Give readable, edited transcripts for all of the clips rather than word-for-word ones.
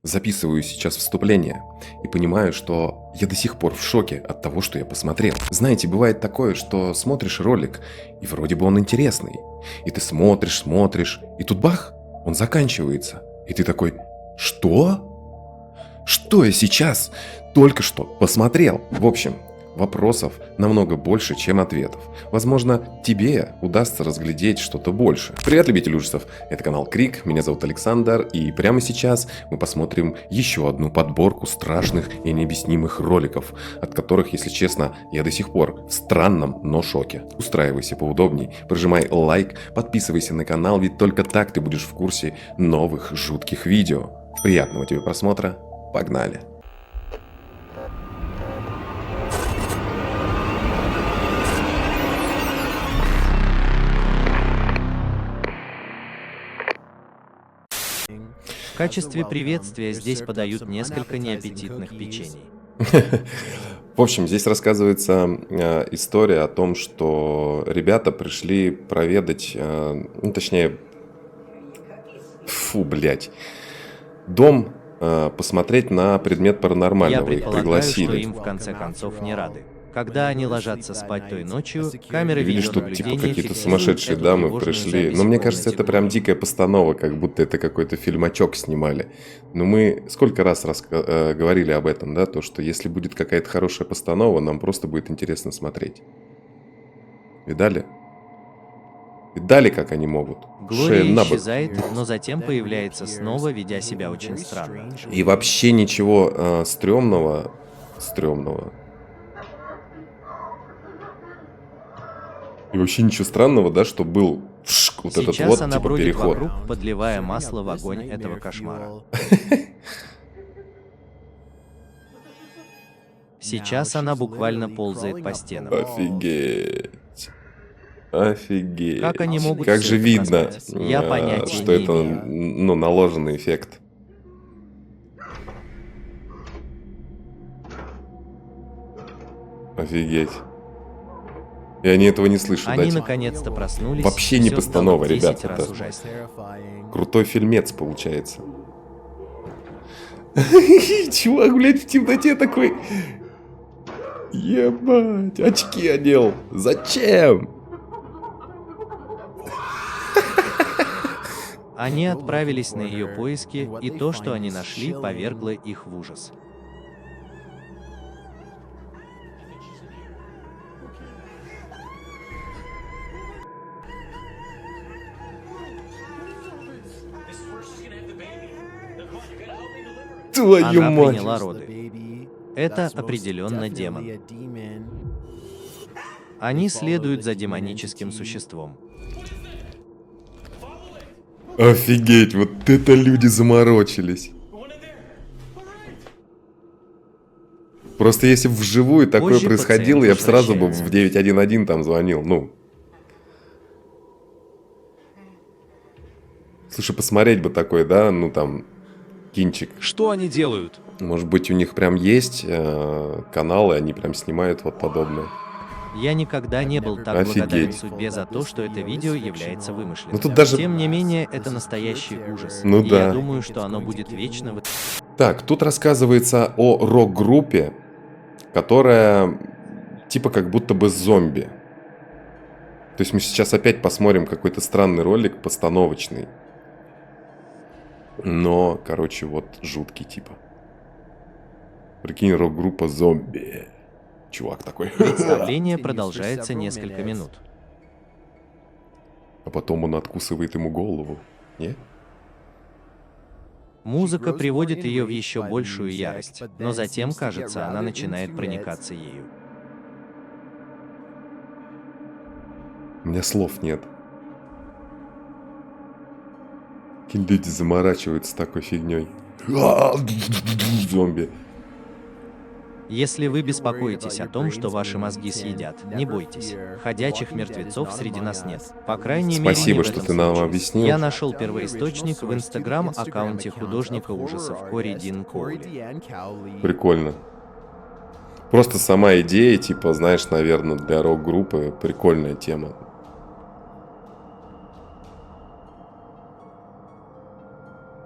Записываю сейчас вступление и понимаю, что я до сих пор в шоке от того, что я посмотрел. Знаете, бывает такое, что смотришь ролик, и вроде бы он интересный. И ты смотришь, и тут бах, он заканчивается. И ты такой: что? Что я сейчас только что посмотрел? В общем, вопросов намного больше, чем ответов. Возможно, тебе удастся разглядеть что-то больше. Привет, любители ужасов! Это канал Крик, меня зовут Александр, и прямо сейчас мы посмотрим еще одну подборку страшных и необъяснимых роликов, от которых, если честно, я до сих пор в странном, но шоке. Устраивайся поудобней, прожимай лайк, подписывайся на канал, ведь только так ты будешь в курсе новых жутких видео. Приятного тебе просмотра, погнали! В качестве приветствия здесь подают несколько неаппетитных печений. В общем, здесь рассказывается история о том, что ребята пришли проведать, дом, посмотреть на предмет Я паранормального. Их предполагаю, что пригласили. им в конце концов не рады. Когда они ложатся спать той ночью, камеры Видишь, тут типа видеонаблюдения какие-то фиксируют сумасшедшие эту дамы тревожную пришли. запись Но в мне кажется, комнате это прям Бонни. дикая постанова, как будто это какой-то фильмачок снимали. Но мы сколько раз говорили об этом, да, то, что если будет какая-то хорошая постанова, нам просто будет интересно смотреть. Видали? Видали, как они могут? Шея Глория на бок. исчезает, но затем появляется снова, ведя себя очень странно. И вообще ничего стрёмного. И вообще ничего странного, да, что был вот этот Сейчас вот, она типа, бродит переход. вокруг, подливая масло в огонь этого кошмара. Сейчас она буквально ползает по стенам. Офигеть. Офигеть. Как они могут Как всё же это видно, проспать? Я понятия что не это, имею. наложенный эффект. Офигеть. И они этого не слышат, да? Они типа? наконец-то проснулись. Вообще не всё постанова, стало в 10 ребят, раз это ужаснее. крутой фильмец получается. Чувак, блядь, в темноте такой. Ебать, очки одел. Зачем? Они отправились на ее поиски, и то, что они нашли, повергло их в ужас. Твою Она мать. приняла роды. Это определенно демон. Они следуют за демоническим существом. Офигеть, вот это люди заморочились. Просто если бы вживую такое Позже происходило, пациент я бы сразу бы возвращается. в 911 там звонил. Ну. Слушай, посмотреть бы такой, да, ну там, кинчик. Что они делают? Может быть, у них прям есть каналы, они прям снимают вот подобное. Я никогда не был так Офигеть. благодарен судьбе за то, что это видео является вымышленным. Ну тут даже- Тем не менее, это настоящий ужас. Ну И да. я думаю, что оно будет вечно в... Так, тут рассказывается о рок-группе, которая типа как будто бы зомби. То есть мы сейчас опять посмотрим какой-то странный ролик, постановочный. Но, короче, вот жуткий типа. Прикинь, рок-группа зомби. Чувак такой. Представление продолжается несколько минут. А потом он откусывает ему голову. Не? Музыка приводит ее в еще большую ярость, но затем, кажется, она начинает проникаться ею. У меня слов нет. Какие люди заморачиваются такой фигней. Зомби. Если вы беспокоитесь о том, что ваши мозги съедят, не бойтесь. Ходячих мертвецов среди нас нет. По крайней мере, Спасибо, не в что этом ты нам случае. объяснил. Я нашел первоисточник в инстаграм-аккаунте художника ужасов Кори Дин Коули. Прикольно. Просто сама идея, типа, знаешь, наверное, для рок-группы прикольная тема.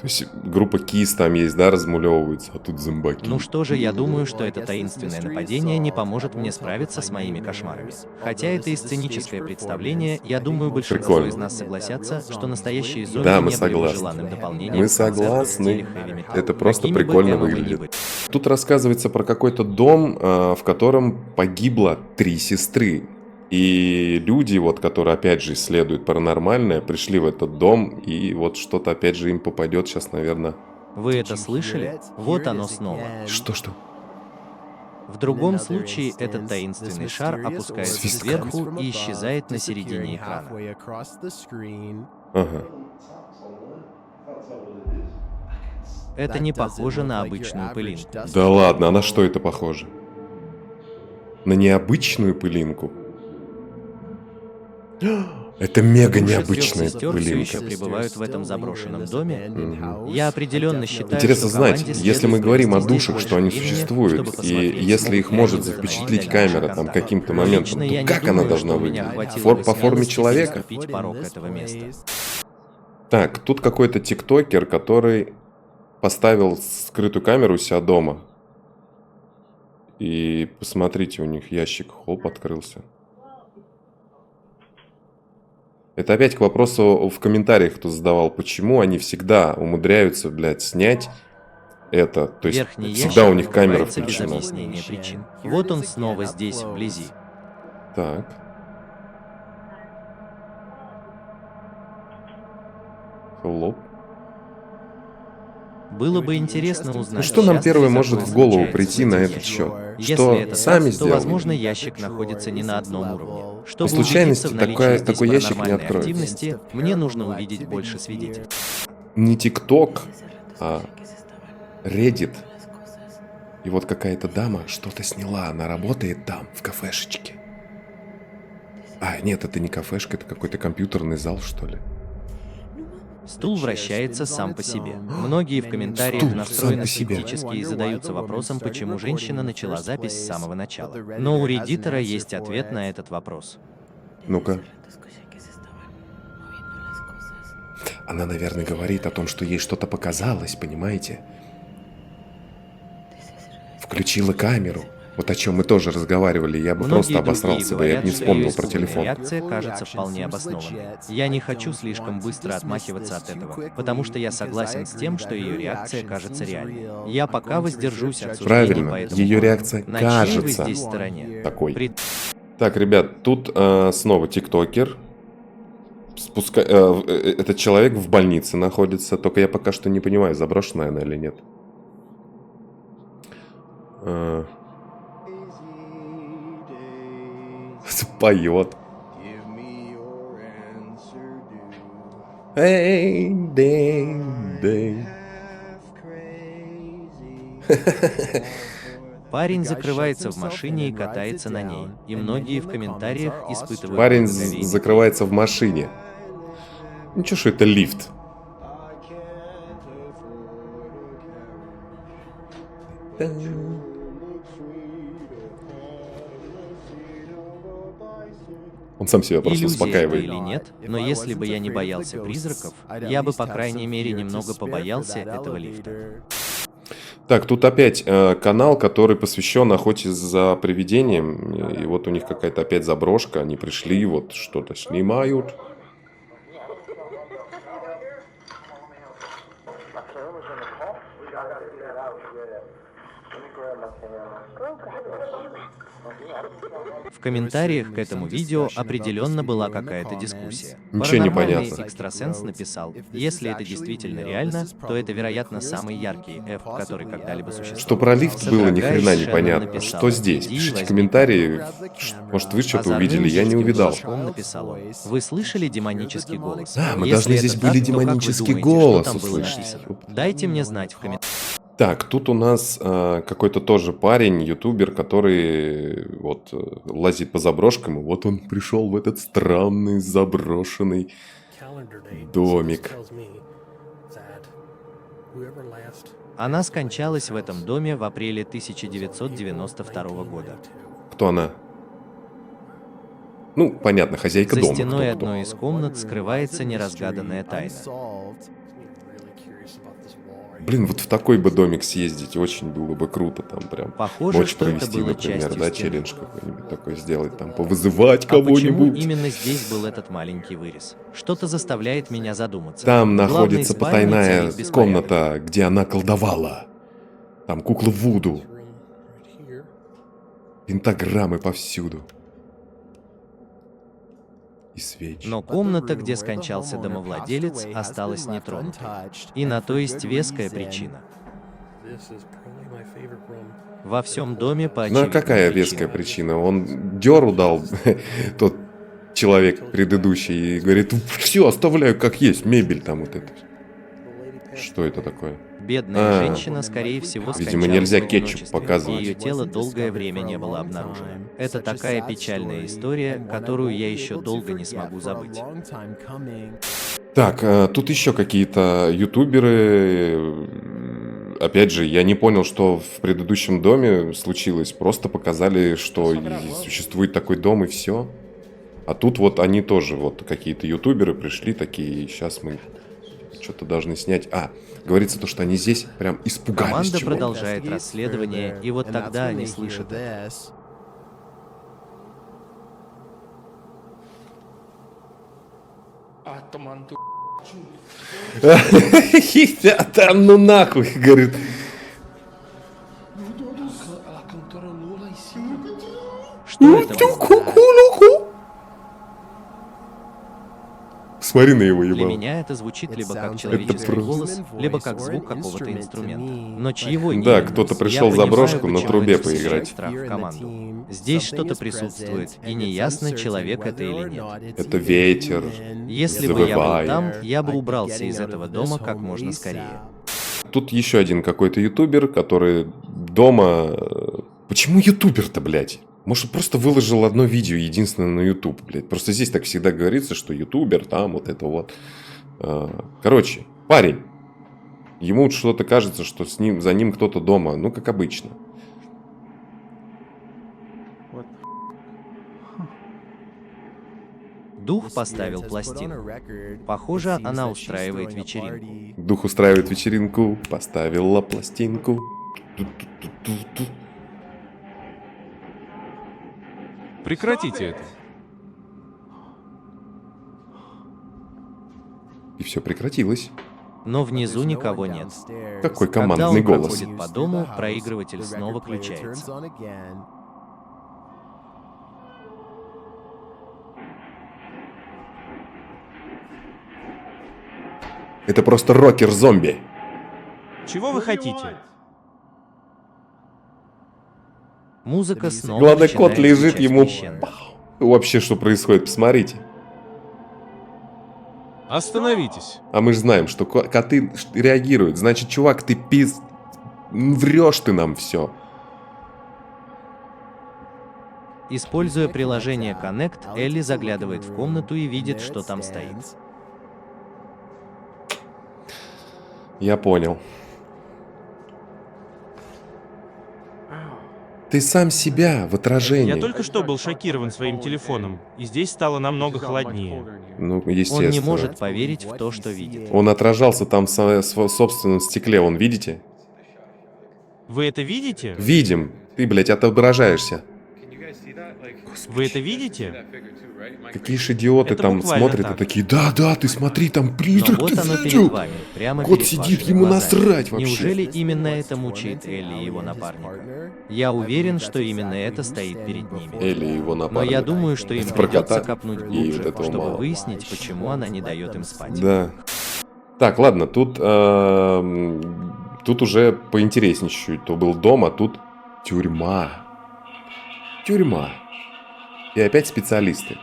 То есть группа Кис там есть, да, размулевывается, а тут зомбаки. Ну что же, я думаю, что это таинственное нападение не поможет мне справиться с моими кошмарами. Хотя это и сценическое представление, я думаю, большинство Прикольно. из нас согласятся, что настоящие зомби Да, мы не были бы согласны. желанным дополнением Мы к концерту в согласны. стиле хэви-метал. Это просто Какими бы прикольно эмо мы ни выглядит. были. Тут рассказывается про какой-то дом, в котором погибло 3 сестры. И люди, вот, которые опять же исследуют паранормальное, пришли в этот дом, и вот что-то опять же им попадет сейчас, наверное. Вы это слышали? Вот оно снова. Что? В другом случае этот таинственный шар опускается Свист сверху и исчезает на середине экрана. Ага. Это не похоже на обычную пылинку. Да ладно, а на что это похоже? На необычную пылинку? Это мега Души необычная трех сестер все еще пылинка. пребывают в этом заброшенном доме. Мгм. Я определенно считаю, Интересно что знать, команде если мы следует говорим о провести здесь душах, больше что они времени, существуют, чтобы и посмотреть, если их смогут ли может они запечатлеть сохранить камера дальнейший там контакт. каким-то моментом, Лично я то не как она думаю, должна что у меня выглядеть? хватило бы По форме смелости человека? переступить порог этого места. Так, тут какой-то тиктокер, который поставил скрытую камеру у себя дома. И посмотрите, у них ящик, хоп, открылся. Это опять к вопросу в комментариях, кто задавал, почему они всегда умудряются, блядь, снять это. То есть Верхний всегда ящик у них камера открывается без включена. объяснения причин. Вот он снова здесь, вблизи. Так. Хлоп. Было бы интересно узнать, Ну что нам часто первое ли может такое в голову случается прийти с на этим этот ящиком? счет? Если Что это сами так, то, сделали? возможно, ящик находится не на одном уровне. Чтобы По случайности убедиться в наличии здесь такой ящик не паранормальной откроется. активности, мне нужно увидеть больше свидетельств. Не ТикТок, а Reddit. И вот какая-то дама что-то сняла. Она работает там, в кафешечке. А, нет, это не кафешка, это какой-то компьютерный зал, что ли. Стул вращается сам по себе. Многие в комментариях Стул настроены сам по себе. скептически и задаются вопросом, почему женщина начала запись с самого начала. Но у реддитора есть ответ на этот вопрос. Ну-ка. Она, наверное, говорит о том, что ей что-то показалось, понимаете? Включила камеру. Вот о чем мы тоже разговаривали, я бы просто обосрался бы, я бы не вспомнил про телефон. Реакция кажется вполне обоснованной. Я не хочу слишком быстро отмахиваться от этого, потому что я согласен с тем, что ее реакция кажется реальной. Я пока воздержусь от суждений по Правильно, этому ее поводу. реакция На чьей вы кажется здесь стороне? такой. Так, ребят, тут снова тиктокер. Этот человек в больнице находится, только я пока что не понимаю, заброшенная она или нет. Поет. Эй, дэй, дэй. Парень закрывается в машине и катается на ней, и многие в комментариях испытывают Парень благоговение. закрывается в машине. Ничего, что это лифт. Он сам себя просто Иллюзия это успокаивает. или нет, но если бы я не боялся призраков, я бы, по крайней мере, немного побоялся этого лифта. Так, тут опять канал, который посвящен охоте за привидением. И вот у них какая-то опять заброшка. Они пришли, вот что-то снимают. В комментариях к этому видео определенно была какая-то дискуссия. Ничего не Паранормальный понятно. экстрасенс написал, если это действительно реально, то это, вероятно, самый яркий эф, который когда-либо существовал. Что про лифт было, ни хрена не понятно. написал, Что здесь? «Иди, Пишите возьми комментарии. Может, вы что-то Озорным увидели, я не жутким увидал. голоском написал он. Вы слышали демонический голос? Да, мы Если должны это здесь так, были то как вы демонический думаете, голос что там было услышать? написано? Дайте мне знать в комментариях. Так, тут у нас какой-то тоже парень, ютубер, который вот лазит по заброшкам, и вот он пришел в этот странный заброшенный домик. Она скончалась в этом доме в апреле 1992 года. Кто она? Ну, понятно, хозяйка За дома. стеной кто-кто. одной из комнат скрывается неразгаданная тайна. Блин, вот в такой бы домик съездить очень было бы круто. Там прям Похоже, ночь что это провести, было например, частью да, стены. челлендж какой-нибудь такой сделать, там повызывать А почему кого-нибудь. именно здесь был этот маленький вырез? Что-то заставляет меня задуматься. Там В главной находится спальне потайная царит беспорядок. комната, где она колдовала. Там куклы Вуду. Пентаграммы повсюду. И свечи. Но комната, где скончался домовладелец, осталась нетронутой. И на то есть веская причина. Во всем доме по Ну а очевидным какая причинам. веская причина? Он дёру дал, тот человек предыдущий, и говорит, все, оставляю как есть, мебель там вот это. Что это такое? Бедная А, женщина, скорее всего, видимо, скончалась нельзя в кетчуп одиночестве, показывать. и ее тело долгое время не было обнаружено. Это такая печальная история, которую я еще долго не смогу забыть. Так, тут еще какие-то ютуберы. Опять же, я не понял, что в предыдущем доме случилось. Просто показали, что существует такой дом и все. А тут вот они тоже, вот какие-то ютуберы пришли такие, сейчас мы что-то должны снять. Говорится то, что они здесь прям испугались Команда чего-то. продолжает расследование, и вот тогда они слышат это. Да ну нахуй, говорит. Что это было? Смотри на его Для ебало. меня это звучит либо как человеческий просто- голос, либо как звук какого-то инструмента. Но чьего Да, именно? кто-то Я пришел понимаю, заброшку на почему трубе это вселяет поиграть. страх в команду. Здесь что-то присутствует, и неясно, человек это или нет. Это ветер. Если бы я был Завывай. там, я бы убрался из этого дома как можно скорее. Тут еще один какой-то ютубер, который дома... Почему ютубер-то, блядь? Может, просто выложил одно видео единственное на ютуб, блядь. Просто здесь так всегда говорится, что ютубер, там вот это вот. Короче, парень. Ему что-то кажется, что за ним кто-то дома. Ну, как обычно. Дух поставил пластину. Похоже, она устраивает вечеринку. Дух устраивает вечеринку, поставила пластинку. Ту-ту-ту-ту-ту. Прекратите это. И все прекратилось. Но внизу никого нет. Какой Когда командный он голос. проходит по дому, проигрыватель снова включается. Это просто рокер-зомби. Чего вы хотите? Музыка снова Главный начинает кот лежит звучать ему... священно. Вообще, что происходит, посмотрите. Остановитесь. А мы же знаем, что коты реагируют. Значит, чувак, ты врешь ты нам все. Используя приложение Connect, Элли заглядывает в комнату и видит, что там стоит. Я понял. Ты сам себя в отражении. Я только что был шокирован своим телефоном, и здесь стало намного холоднее. Ну, естественно. Он не может поверить в то, что видит. Он отражался там в собственном стекле, вон, видите? Вы это видите? Видим. Ты, блядь, отображаешься. Вы это видите? Какие же идиоты Это там буквально смотрят так. и такие, да, ты смотри, там Но призрак, вот ты оно перед видел? вами, прямо Кот перед сидит, вашими ему глазами. насрать вообще. Неужели именно это мучает Элли и его напарника? Я уверен, что именно это стоит перед ними. Или его Но напарник. я думаю, что им Это про придется кота копнуть и глубже, вот этого чтобы мало. выяснить, почему она не дает им спать. Да. Так, ладно, тут уже поинтереснее чуть-чуть. То был дом, а тут тюрьма. Тюрьма. И опять специалисты.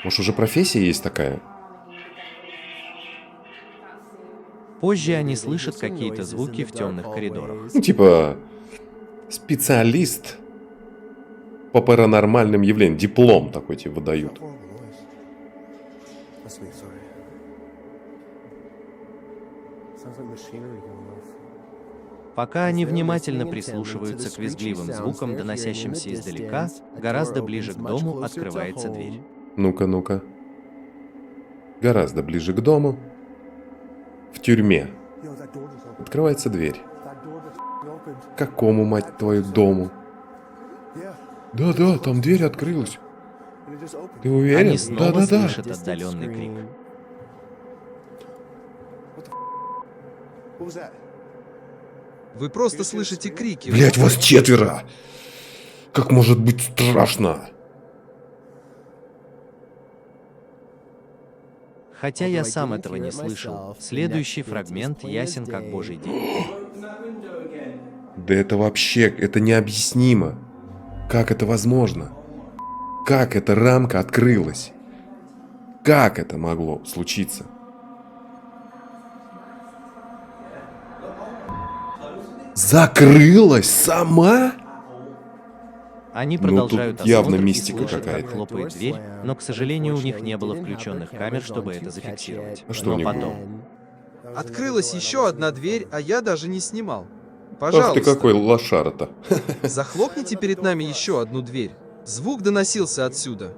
Может, уже профессия есть такая? Позже они слышат какие-то звуки в темных коридорах. Ну, типа, специалист по паранормальным явлениям. Диплом такой тебе выдают. Пока они внимательно прислушиваются к визгливым звукам, доносящимся издалека, гораздо ближе к дому открывается дверь. Ну-ка, ну-ка. Гораздо ближе к дому. В тюрьме. Открывается дверь. Какому, мать твою, дому? Да-да, там дверь открылась. Ты уверен? Они снова Да-да-да. слышат отдаленный крик. Вы просто слышите крики. Блять, вас 4! Как может быть страшно? Хотя я сам этого не слышал, следующий фрагмент ясен как божий день. Да это вообще, это необъяснимо. Как это возможно? Как эта рамка открылась? Как это могло случиться? Закрылась сама? Они Ну, продолжают тут явно осмотр и мистика слышат, какая-то. как хлопает дверь, но, к сожалению, у них не было включенных камер, чтобы это зафиксировать. А что у Но них потом... Открылась еще одна дверь, а я даже не снимал. Ах Пожалуйста, ты какой лошара-то. захлопните перед нами еще одну дверь. Звук доносился отсюда.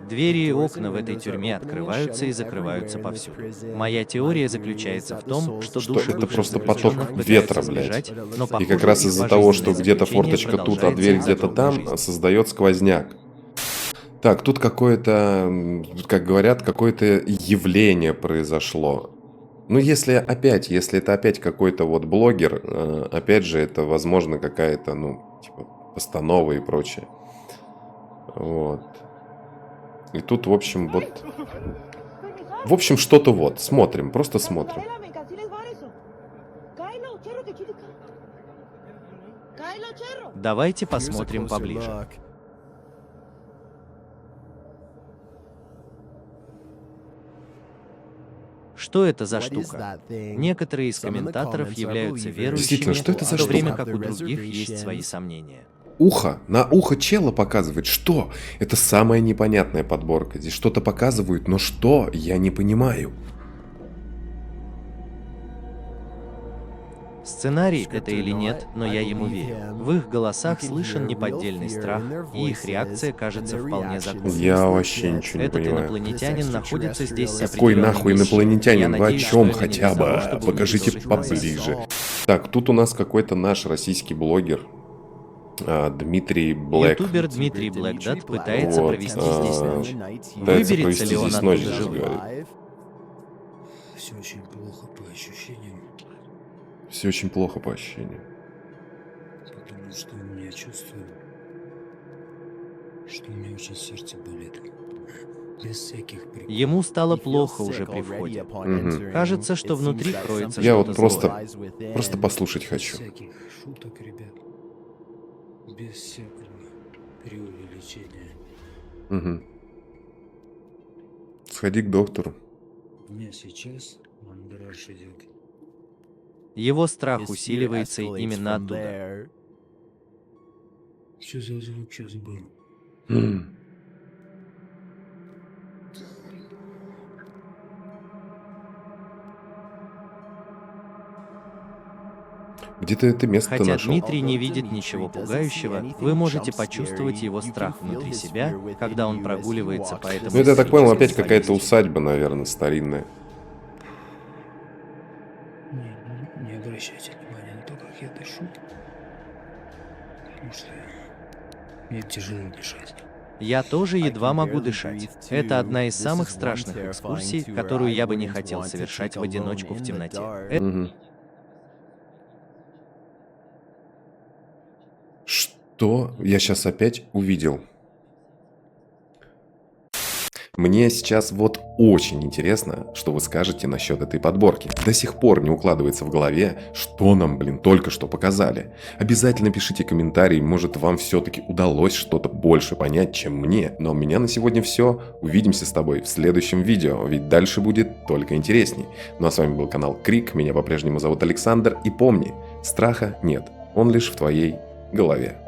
Двери и окна в этой тюрьме открываются и закрываются повсюду. Моя теория заключается в том, что души это бывших просто поток заключенных ветра, пытаются блядь. сбежать, но, И похоже, как раз их из-за того, что пожизненное где-то заключение форточка тут, а продолжается дверь в где-то загробной там, жизни. создает сквозняк. Так, тут какое-то, как говорят, какое-то явление произошло. Ну, если это опять какой-то вот блогер, опять же, это, возможно, какая-то, ну, типа, постанова и прочее. Вот. И тут, в общем, вот... В общем, что-то вот. Смотрим, просто смотрим. Давайте посмотрим поближе. Что это за штука? Некоторые из комментаторов являются верующими, Действительно, что это за в то время штука? как у других есть свои сомнения. Ухо. На ухо чела показывает. Что? Это самая непонятная подборка. Здесь что-то показывают, но что? Я не понимаю. Сценарий это или нет, но я ему верю. В их голосах слышен неподдельный страх, и их реакция кажется вполне законной. Я вообще ничего не Этот понимаю. инопланетянин находится здесь с Какой определенной нахуй миссией. инопланетянин? Я Вы о надеюсь, чем что это не хотя для того, бы? чтобы Покажите уничтожить поближе. Так, тут у нас какой-то наш российский блогер. Дмитрий Блэк. Ютубер Дмитрий Блэкдат пытается Вот, провести здесь ночь. Пытается Выберется провести ли он здесь оттуда ночь, живым? говорит. Все очень плохо по ощущениям, Все очень плохо по ощущениям. потому что у меня чувствую, что у меня очень сердце болит. Без всяких приколов. Ему стало плохо уже при входе. Кажется, что внутри кроется Я что-то вот просто злое. послушать Без хочу. всяких шуток, ребят. Без всякого преувеличения. Угу. Сходи к доктору. У меня сейчас мандраж идет. Его страх усиливается именно оттуда. Что за звук сейчас был? М. Где-то это место Хотя нашел. Дмитрий не видит ничего пугающего, вы можете почувствовать его страх внутри себя, когда он прогуливается по этому Ну, это, я так понял, опять историческому какая-то поместью. усадьба, наверное, старинная. Не обращайте внимания на то, как я дышу. Потому что мне тяжело дышать. Я тоже едва могу дышать. Это одна из самых страшных экскурсий, которую я бы не хотел совершать в одиночку в темноте. Мгм. Что я сейчас опять увидел? Мне сейчас вот очень интересно, что вы скажете насчет этой подборки. До сих пор не укладывается в голове, что нам, только что показали. Обязательно пишите комментарии, может вам все-таки удалось что-то больше понять, чем мне. Но у меня на сегодня все. Увидимся с тобой в следующем видео, ведь дальше будет только интересней. Ну а с вами был канал Крик, меня по-прежнему зовут Александр. И помни, страха нет, он лишь в твоей голове.